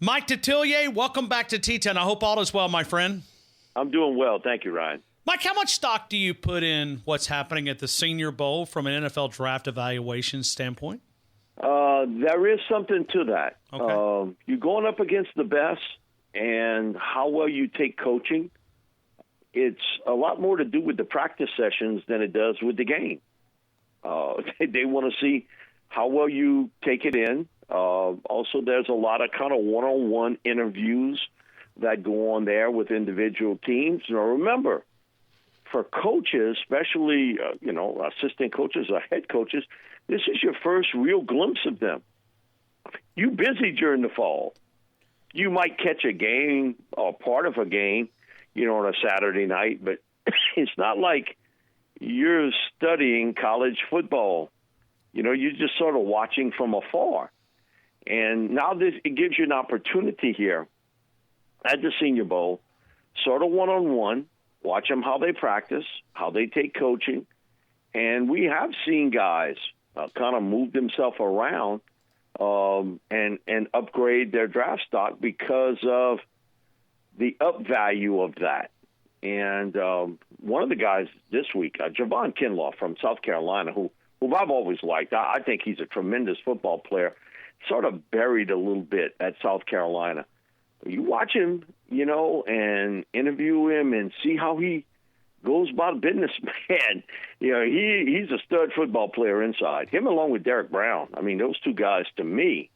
Mike Detillier, welcome back to T10. I hope all is well, my friend. I'm doing well. Thank you, Ryan. Mike, how much stock do you put in what's happening at the Senior Bowl from an NFL draft evaluation standpoint? There is something to that. Okay. You're going up against the best, and how well you take coaching, it's a lot more to do with the practice sessions than it does with the game. They want to see how well you take it in. Also, there's a lot of kind of one-on-one interviews that go on there with individual teams. Now, remember, for coaches, especially, assistant coaches or head coaches, this is your first real glimpse of them. You're busy during the fall. You might catch a game or part of a game, on a Saturday night, but it's not like you're studying college football. You're just sort of watching from afar. And now it gives you an opportunity here at the Senior Bowl, sort of one-on-one, watch them how they practice, how they take coaching. And we have seen guys kind of move themselves around and upgrade their draft stock because of the up value of that. And one of the guys this week, Javon Kinlaw from South Carolina, who I've always liked. I think he's a tremendous football player, sort of buried a little bit at South Carolina. You watch him, and interview him and see how he goes about business, man. He's a stud football player inside. Him along with Derek Brown. I mean, those two guys, to me,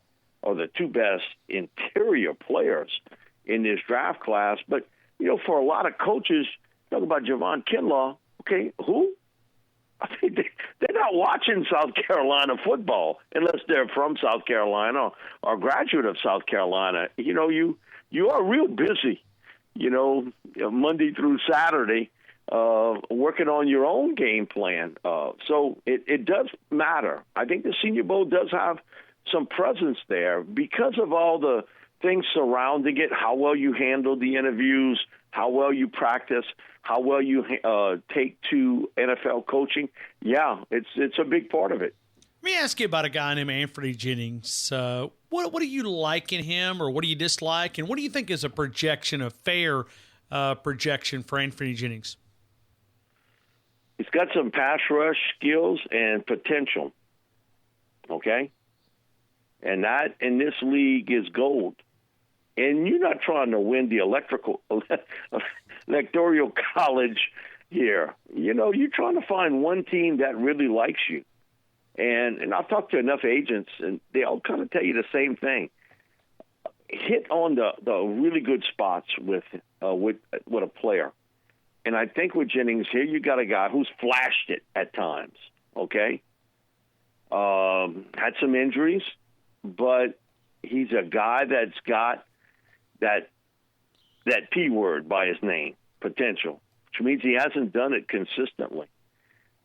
are the two best interior players in this draft class. But, for a lot of coaches, talk about Javon Kinlaw, okay, who? I think they're not watching South Carolina football unless they're from South Carolina or graduate of South Carolina. You are real busy, Monday through Saturday, working on your own game plan. So it does matter. I think the Senior Bowl does have some presence there because of all the things surrounding it, how well you handle the interviews, how well you practice, how well you take to NFL coaching. Yeah, it's a big part of it. Let me ask you about a guy named Anthony Jennings. What do you like in him, or what do you dislike, and what do you think is a fair projection for Anthony Jennings? He's got some pass rush skills and potential, okay? And that in this league is gold. And you're not trying to win the electoral college here. You're trying to find one team that really likes you. And I've talked to enough agents, and they all kind of tell you the same thing. Hit on the really good spots with a player. And I think with Jennings here, you got a guy who's flashed it at times, okay? Had some injuries, but he's a guy that's got that P word by his name, potential, which means he hasn't done it consistently.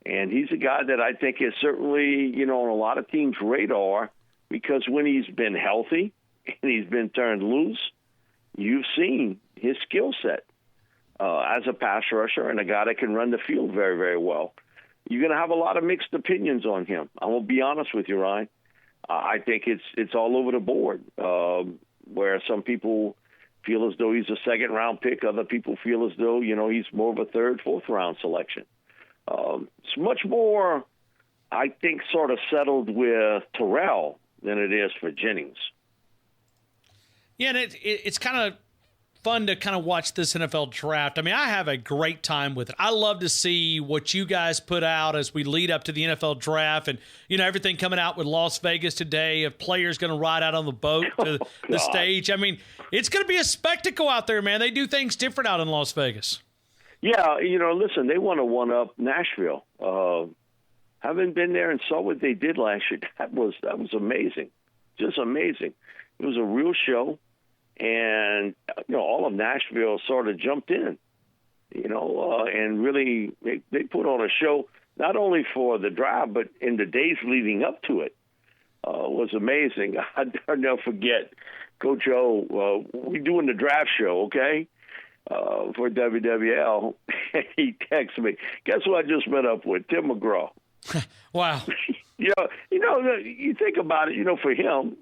And he's a guy that I think is certainly, on a lot of teams' radar, because when he's been healthy and he's been turned loose, you've seen his skill set as a pass rusher and a guy that can run the field very, very well. You're going to have a lot of mixed opinions on him. I'm going to be honest with you, Ryan. I think it's all over the board, where some people feel as though he's a second-round pick. Other people feel as though, he's more of a third, fourth-round selection. It's much more, I think, sort of settled with Terrell than it is for Jennings. Yeah, and it's kind of fun to kind of watch this NFL draft. I mean, I have a great time with it. I love to see what you guys put out as we lead up to the NFL draft, and everything coming out with Las Vegas today of players going to ride out on the boat to the stage. I mean, it's going to be a spectacle out there, man. They do things different out in Las Vegas. Yeah, listen, they want to one-up Nashville. Haven't been there and saw what they did last year. That was amazing, just amazing. It was a real show. And, all of Nashville sort of jumped in, and really they put on a show not only for the draft, but in the days leading up to it. Was amazing. I'll never forget, Coach O, we doing the draft show, okay, for WWL. He texted me, guess who I just met up with? Tim McGraw. Wow. You think about it, for him,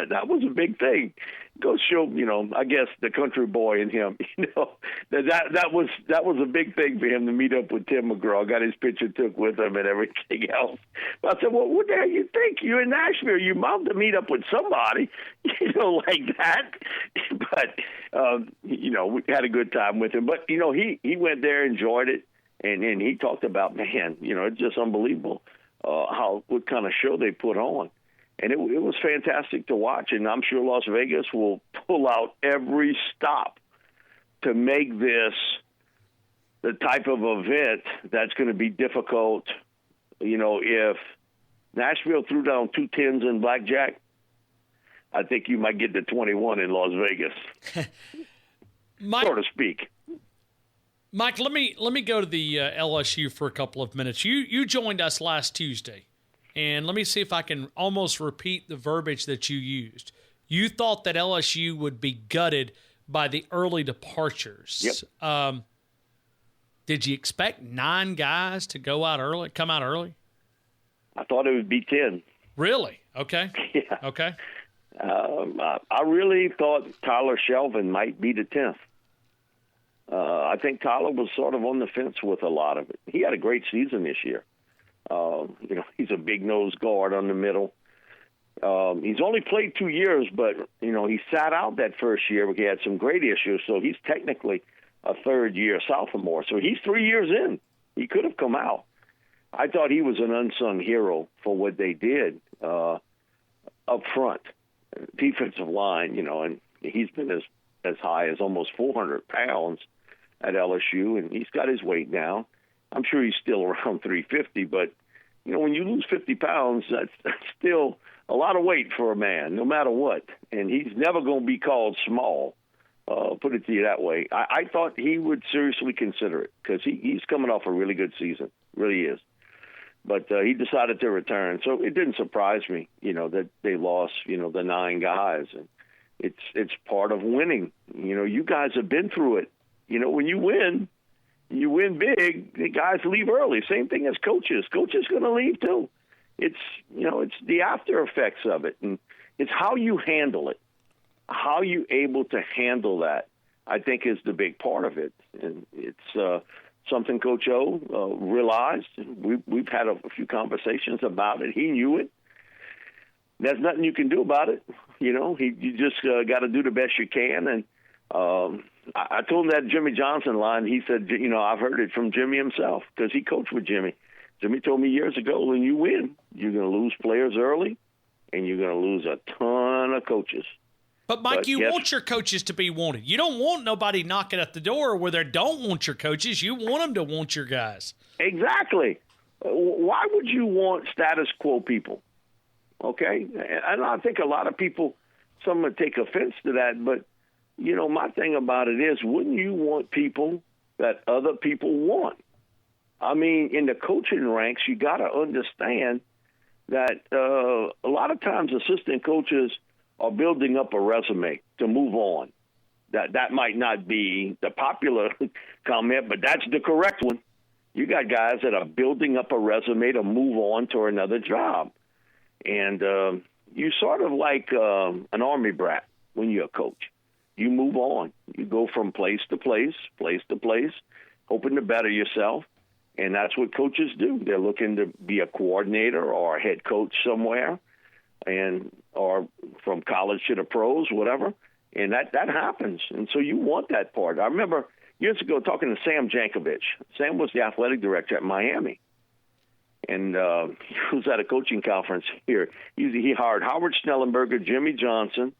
that was a big thing. Go show, I guess the country boy in him, that was a big thing for him to meet up with Tim McGraw. Got his picture took with him and everything else. But I said, well, what the hell you think? You're in Nashville. You're bound to meet up with somebody, like that. But, we had a good time with him. But, he went there, enjoyed it, and he talked about, man, it's just unbelievable what kind of show they put on. And it was fantastic to watch, and I'm sure Las Vegas will pull out every stop to make this the type of event that's going to be difficult. If Nashville threw down 2 10s in blackjack, I think you might get to 21 in Las Vegas, Mike, so to speak. Mike, let me go to the LSU for a couple of minutes. You joined us last Tuesday. And let me see if I can almost repeat the verbiage that you used. You thought that LSU would be gutted by the early departures. Yep. Did you expect 9 guys to come out early? I thought it would be 10. Really? Okay. Yeah. Okay. I really thought Tyler Shelvin might be the 10th. I think Tyler was sort of on the fence with a lot of it. He had a great season this year. He's a big-nosed guard on the middle. He's only played 2 years, but, he sat out that first year because he had some great issues, so he's technically a third-year sophomore. So he's 3 years in. He could have come out. I thought he was an unsung hero for what they did up front, defensive line, and he's been as high as almost 400 pounds at LSU, and he's got his weight down. I'm sure he's still around 350, but, when you lose 50 pounds, that's still a lot of weight for a man, no matter what. And he's never going to be called small, put it to you that way. I thought he would seriously consider it because he's coming off a really good season, really is. But he decided to return. So it didn't surprise me, that they lost, the 9 guys. And it's part of winning. You guys have been through it. When you win big, the guys leave early. Same thing as coaches. Coaches going to leave too. It's the after effects of it, and it's how you handle it, how you able to handle that. I think is the big part of it, and it's something Coach O realized. We've had a few conversations about it. He knew it. There's nothing you can do about it. You just got to do the best you can, and. I told him that Jimmy Johnson line. He said, I've heard it from Jimmy himself because he coached with Jimmy. Jimmy told me years ago, when you win, you're going to lose players early, and you're going to lose a ton of coaches. But, Mike, you want your coaches to be wanted. You don't want nobody knocking at the door where they don't want your coaches. You want them to want your guys. Exactly. Why would you want status quo people? Okay? And I think a lot of people, some would take offense to that, but my thing about it is, wouldn't you want people that other people want? I mean, in the coaching ranks, you got to understand that a lot of times assistant coaches are building up a resume to move on. That might not be the popular comment, but that's the correct one. You got guys that are building up a resume to move on to another job. And you sort of like an Army brat when you're a coach. You move on. You go from place to place, hoping to better yourself. And that's what coaches do. They're looking to be a coordinator or a head coach somewhere, or from college to the pros, whatever. And that happens. And so you want that part. I remember years ago talking to Sam Jankovich. Sam was the athletic director at Miami. And he was at a coaching conference here. He hired Howard Schnellenberger, Jimmy Johnson,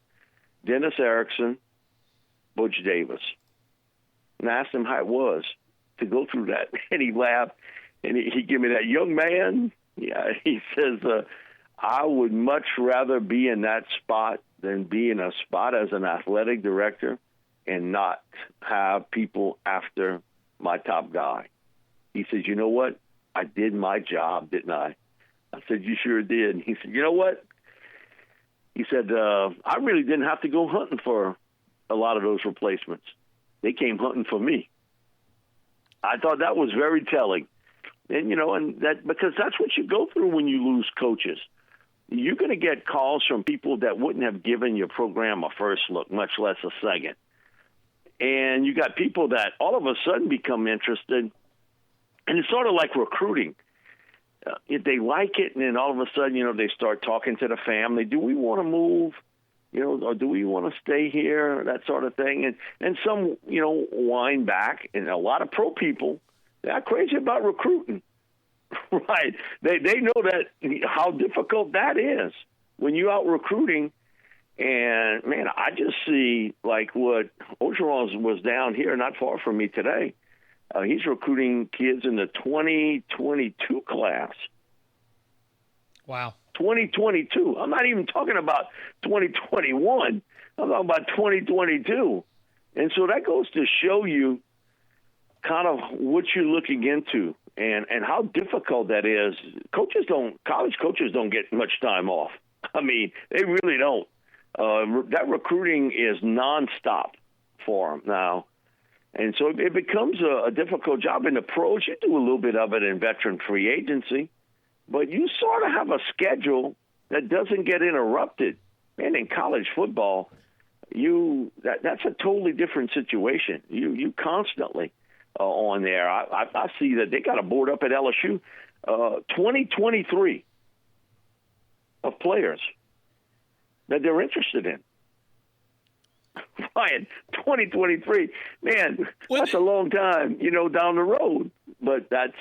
Dennis Erickson, Butch Davis. And I asked him how it was to go through that. And he laughed, and he gave me that young man. Yeah, he says, I would much rather be in that spot than be in a spot as an athletic director and not have people after my top guy. He says, you know what? I did my job, didn't I? I said, you sure did. And he said, you know what? He said, I really didn't have to go hunting for a lot of those replacements. They came hunting for me. I thought that was very telling. And, and that because that's what you go through when you lose coaches. you're going to get calls from people that wouldn't have given your program a first look, much less a second. And you got people that all of a sudden become interested, and it's sort of like recruiting. If they like it, and then all of a sudden, they start talking to the family. Do we want to move? Or do we want to stay here? That sort of thing. And some, whine back. And a lot of pro people, they're crazy about recruiting. Right. They know that how difficult that is when you're out recruiting. And, man, I just see like what Ogeron was down here not far from me today. He's recruiting kids in the 2022 class. Wow. 2022. I'm not even talking about 2021. I'm talking about 2022. And so that goes to show you kind of what you're looking into and how difficult that is. College coaches don't get much time off. I mean, they really don't. That recruiting is nonstop for them now. And so it becomes a difficult job. In the pros, you do a little bit of it in veteran free agency, but you sort of have a schedule that doesn't get interrupted. And in college football, that's a totally different situation. You constantly on there. I see that they got a board up at LSU, 2023 of players that they're interested in. Ryan, 2023, man, that's a long time, down the road. But that's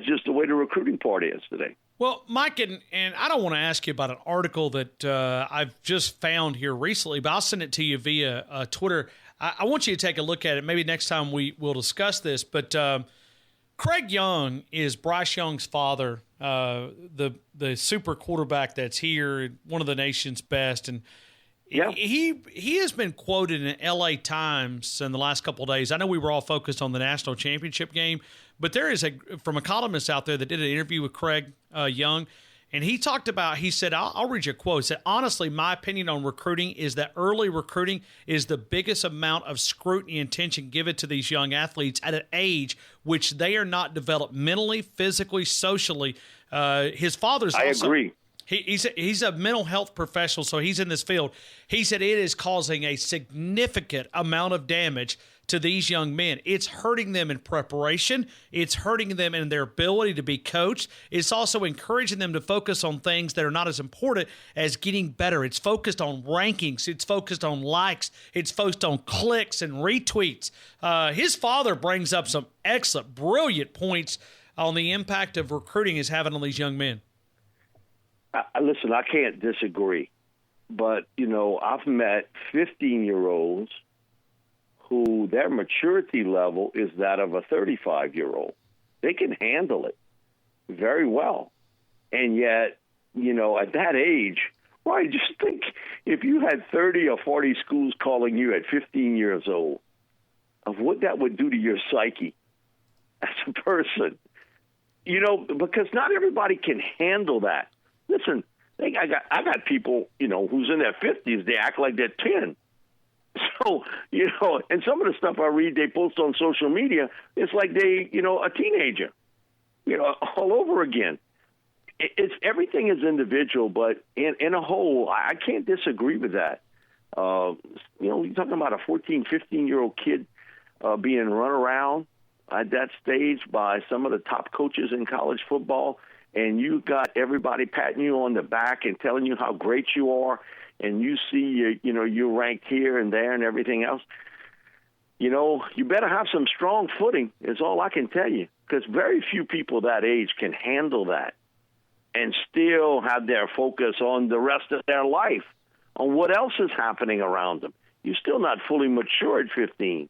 just the way the recruiting part is today. Well, Mike, and I don't want to ask you about an article that I've just found here recently, but I'll send it to you via Twitter. I want you to take a look at it. Maybe next time we'll discuss this. But Craig Young is Bryce Young's father, the super quarterback that's here, one of the nation's best. And yeah. He has been quoted in LA Times in the last couple of days. I know we were all focused on the national championship game, but there is from a columnist out there that did an interview with Craig Young, and he said, I'll read you a quote. He said, honestly, my opinion on recruiting is that early recruiting is the biggest amount of scrutiny and attention given to these young athletes at an age which they are not developed mentally, physically, socially. His father's I agree. He's a mental health professional, so he's in this field. He said it is causing a significant amount of damage to these young men. It's hurting them in preparation. It's hurting them in their ability to be coached. It's also encouraging them to focus on things that are not as important as getting better. It's focused on rankings. It's focused on likes. It's focused on clicks and retweets. His father brings up some excellent, brilliant points on the impact of recruiting is having on these young men. Listen, I can't disagree, but, I've met 15-year-olds who their maturity level is that of a 35-year-old. They can handle it very well. And yet, at that age, right, just think if you had 30 or 40 schools calling you at 15 years old, of what that would do to your psyche as a person, because not everybody can handle that. Listen, I got people, who's in their 50s, they act like they're 10. So, and some of the stuff I read they post on social media, it's like they, a teenager, all over again. It's everything is individual, but in a whole, I can't disagree with that. You're talking about a 14, 15-year-old kid being run around at that stage by some of the top coaches in college football, and you got everybody patting you on the back and telling you how great you are, and you see you're ranked here and there and everything else. You better have some strong footing is all I can tell you, because very few people that age can handle that and still have their focus on the rest of their life, on what else is happening around them. You're still not fully mature at 15.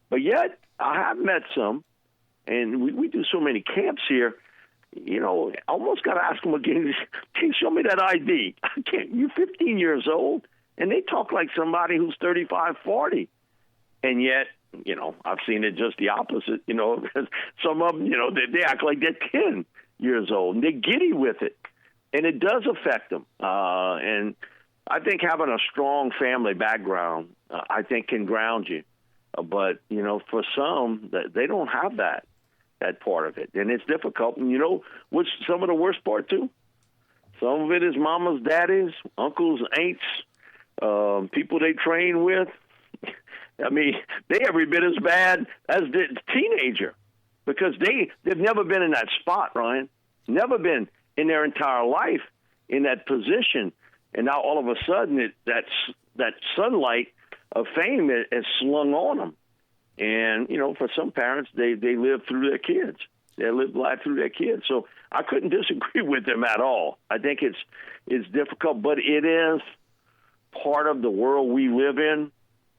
But yet, I have met some, and we do so many camps here, almost got to ask them again, can you show me that ID? I can't. You're 15 years old, and they talk like somebody who's 35, 40. And yet, I've seen it just the opposite, some of them, they act like they're 10 years old, and they're giddy with it. And it does affect them. And I think having a strong family background, I think can ground you. But, for some, they don't have that part of it. And it's difficult. And what's some of the worst part, too? Some of it is mama's, daddies, uncles, aunts, people they train with. I mean, they every bit as bad as the teenager because they've never been in that spot, Ryan. Never been in their entire life in that position. And now all of a sudden that sunlight of fame is slung on them. And, for some parents, they live through their kids. They live life through their kids. So I couldn't disagree with them at all. I think it's difficult, but it is part of the world we live in.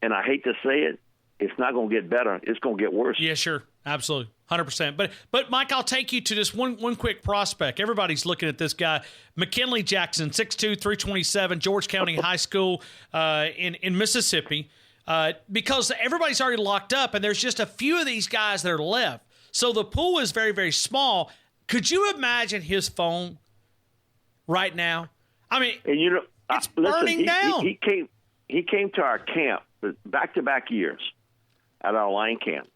And I hate to say it, it's not going to get better. It's going to get worse. Yeah, sure. Absolutely. 100%. But Mike, I'll take you to just one quick prospect. Everybody's looking at this guy, McKinley Jackson, 6'2", 327, George County High School in Mississippi, because everybody's already locked up, and there's just a few of these guys that are left. So the pool is very, very small. Could you imagine his phone right now? I mean, and it's burning down. He came to our camp back-to-back years at our line camp.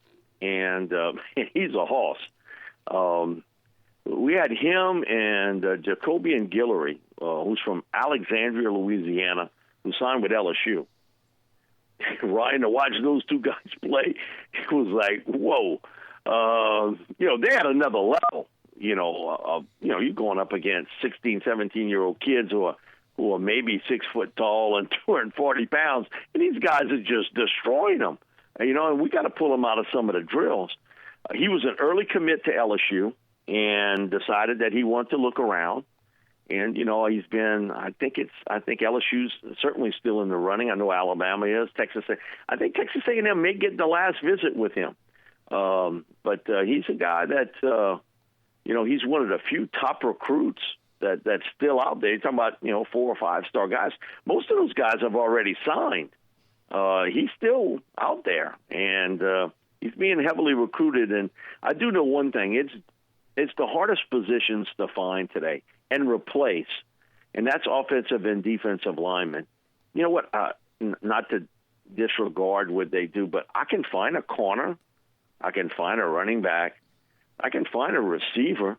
And he's a hoss. We had him and Jacoby and Guillory, who's from Alexandria, Louisiana, who signed with LSU. Ryan, to watch those two guys play, it was like, whoa. They had another level. You're going up against 16, 17-year-old kids who are maybe 6 foot tall and 240 pounds, and these guys are just destroying them. And we got to pull him out of some of the drills. He was an early commit to LSU and decided that he wanted to look around. And, he's been, I think LSU's certainly still in the running. I know Alabama is, Texas. I think Texas A&M may get the last visit with him. But he's a guy that, he's one of the few top recruits that's still out there. You're talking about, 4 or 5 star guys. Most of those guys have already signed. He's still out there, and he's being heavily recruited. And I do know one thing: it's the hardest positions to find today and replace, and that's offensive and defensive linemen. You know what? Not to disregard what they do, but I can find a corner, I can find a running back, I can find a receiver,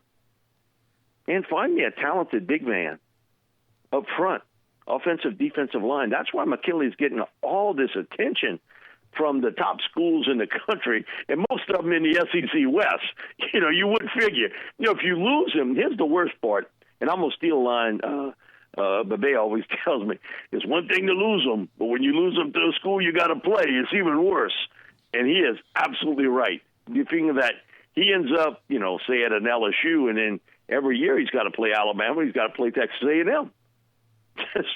and find me a talented big man up front. Offensive, defensive line. That's why McKinley's getting all this attention from the top schools in the country, and most of them in the SEC West. You wouldn't figure. If you lose him, here's the worst part, and I'm going to steal a line Bebe always tells me, it's one thing to lose them, but when you lose them to a school you got to play, it's even worse. And he is absolutely right. You think of that, he ends up, say at an LSU, and then every year he's got to play Alabama, he's got to play Texas A&M.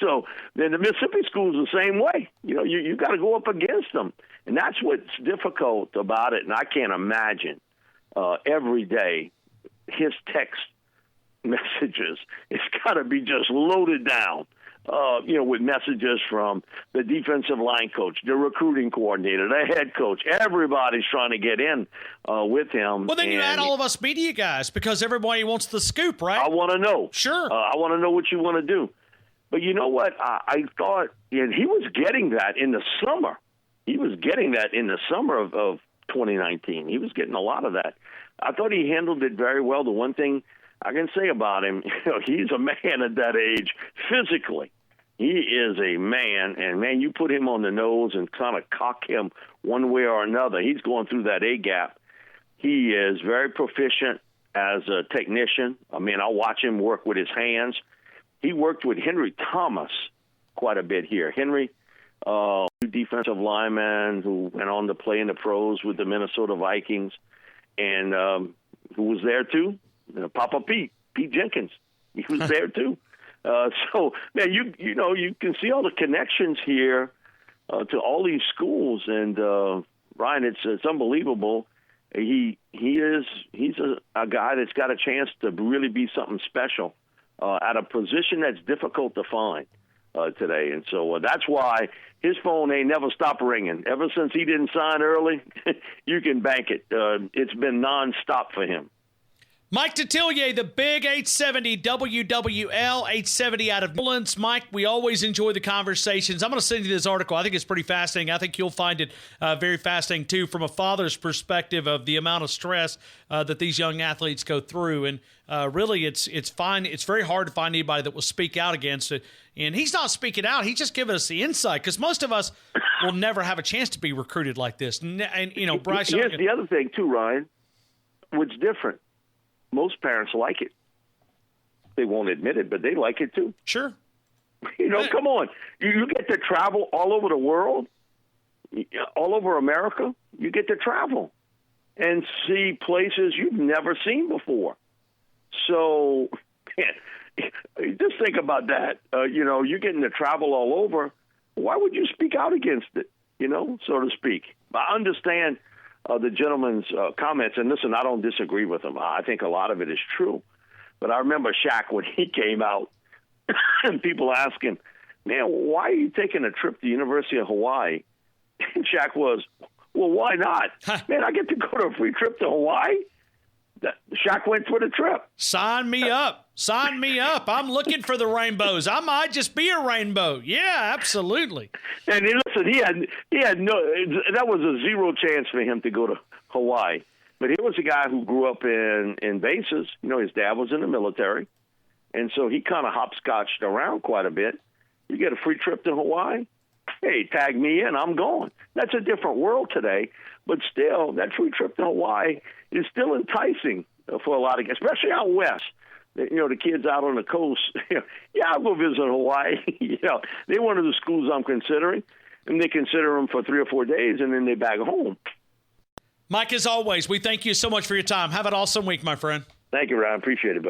So then the Mississippi school is the same way. You got to go up against them. And that's what's difficult about it. And I can't imagine every day his text messages, it's got to be just loaded down, with messages from the defensive line coach, the recruiting coordinator, the head coach. Everybody's trying to get in with him. Well, then you add all of us media guys because everybody wants the scoop, right? I want to know. Sure. I want to know what you want to do. But you know what? I thought and he was getting that in the summer. He was getting that in the summer of 2019. He was getting a lot of that. I thought he handled it very well. The one thing I can say about him, he's a man at that age physically. He is a man, and, man, you put him on the nose and kind of cock him one way or another. He's going through that A-gap. He is very proficient as a technician. I mean, I watch him work with his hands. He worked with Henry Thomas quite a bit here. Henry, defensive lineman who went on to play in the pros with the Minnesota Vikings, and who was there too, Papa Pete Jenkins. He was there too. So, man, you can see all the connections here to all these schools, and Ryan, it's unbelievable. He's a guy that's got a chance to really be something special at a position that's difficult to find today. And so that's why his phone ain't never stopped ringing. Ever since he didn't sign early, you can bank it. It's been nonstop for him. Mike Detillier, the big 870 WWL 870 out of New Orleans. Mike, we always enjoy the conversations. I'm going to send you this article. I think it's pretty fascinating. I think you'll find it very fascinating, too, from a father's perspective of the amount of stress that these young athletes go through. And really, it's fine. It's very hard to find anybody that will speak out against it. And he's not speaking out. He's just giving us the insight, because most of us will never have a chance to be recruited like this. And you know, Bryce. Here's the other thing, too, Ryan. What's different? Most parents like it. They won't admit it, but they like it too. Sure. You know, come on. You get to travel all over the world, all over America. You get to travel and see places you've never seen before. So, man, just think about that. You know, you're getting to travel all over. Why would you speak out against it, you know, so to speak? I understand the gentleman's comments, and listen, I don't disagree with him. I think a lot of it is true. But I remember Shaq when he came out, and people asked him, man, why are you taking a trip to the University of Hawaii? And Shaq was, well, why not? Man, I get to go to a free trip to Hawaii? Shaq went for the trip. Sign me up. Sign me up. I'm looking for the rainbows. I might just be a rainbow. Yeah, absolutely. And listen, he had no. That was a zero chance for him to go to Hawaii. But he was a guy who grew up in bases. You know, his dad was in the military, and so he kind of hopscotched around quite a bit. You get a free trip to Hawaii? Hey, tag me in. I'm going. That's a different world today. But still, that free trip to Hawaii is still enticing for a lot of, especially out west. You know, the kids out on the coast. Yeah, I'll go visit Hawaii. You know, they're one of the schools I'm considering, and they consider them for 3 or 4 days, and then they back home. Mike, as always, we thank you so much for your time. Have an awesome week, my friend. Thank you, Ryan. Appreciate it, buddy.